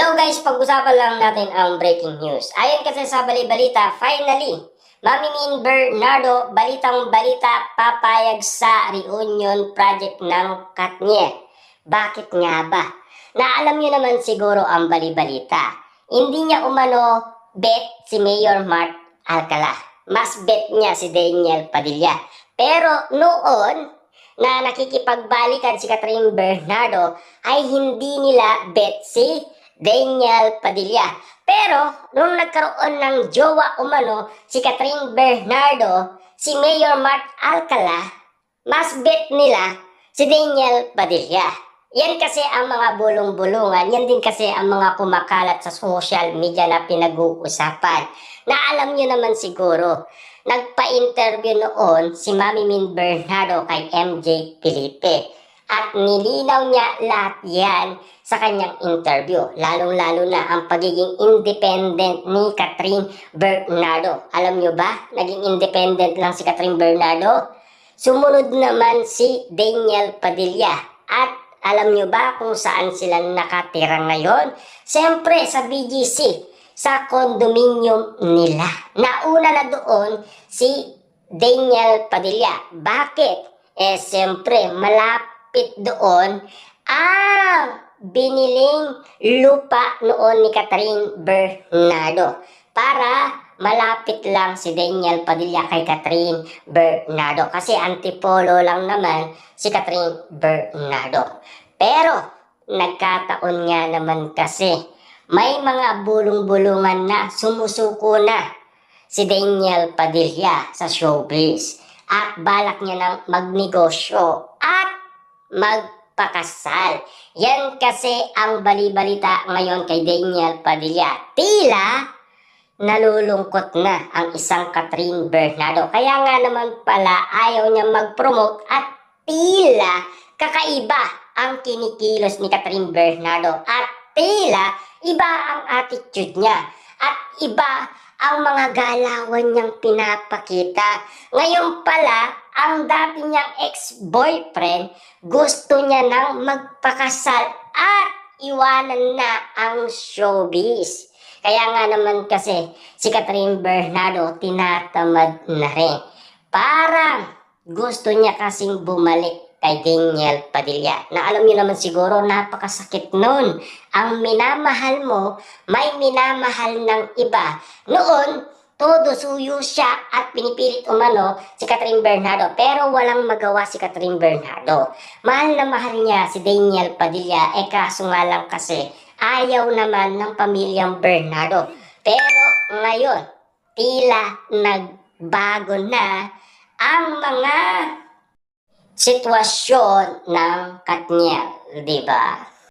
Hello guys, pag-usapan lang natin ang breaking news. Ayon kasi sa bali-balita, finally, Mami Min Bernardo, balitang-balita, papayag sa reunion project ng Katniel. Bakit nga ba? Naalam niyo naman siguro ang bali-balita. Hindi niya umano bet si Mayor Mark Alcala. Mas bet niya si Daniel Padilla. Pero noon na nakikipagbalikan si Catherine Bernardo ay hindi nila bet si Daniel Padilla. Pero, nung nagkaroon ng jowa umano si Catherine Bernardo, si Mayor Mark Alcala, mas bet nila si Daniel Padilla. Yan kasi ang mga bulong-bulungan, yan din kasi ang mga kumakalat sa social media na pinag-uusapan. Na alam nyo naman siguro, nagpa-interview noon si Mami Min Bernardo kay MJ Felipe. At nilinaw niya lahat yan sa kanyang interview. Lalong-lalo na ang pagiging independent ni Catherine Bernardo. Alam nyo ba, naging independent lang si Catherine Bernardo? Sumunod naman si Daniel Padilla. At alam nyo ba kung saan sila nakatira ngayon? Siyempre sa BGC, sa condominium nila. Nauna na doon si Daniel Padilla. Bakit? Siyempre, malapit doon ang biniling lupa noon ni Catherine Bernardo para malapit lang si Daniel Padilla kay Catherine Bernardo kasi antipolo lang naman si Catherine Bernardo. Pero nagkataon nga naman kasi may mga bulong-bulungan na sumusuko na si Daniel Padilla sa showbiz at balak niya nang magnegosyo at magpakasal. Yan kasi ang bali-balita ngayon kay Daniel Padilla. Tila nalulungkot na ang isang Catherine Bernardo. Kaya nga naman pala ayaw niya mag-promote at tila kakaiba ang kinikilos ni Catherine Bernardo at tila iba ang attitude niya at iba ang mga galawan niyang pinapakita. Ngayon pala, ang dati niyang ex-boyfriend, gusto niya nang magpakasal at iwanan na ang showbiz. Kaya nga naman kasi si Catherine Bernardo tinatamad na rin. Parang gusto niya kasing bumalik kay Daniel Padilla. Na alam niyo naman siguro, napakasakit nun. Ang minamahal mo, may minamahal ng iba. Noon, todo suyo siya at pinipilit umano si Catherine Bernardo. Pero walang magawa si Catherine Bernardo. Mahal na mahal niya si Daniel Padilla. Kaso nga lang kasi, ayaw naman ng pamilyang Bernardo. Pero ngayon, tila nagbago na ang mga sitwasyon ng Katniel, di ba?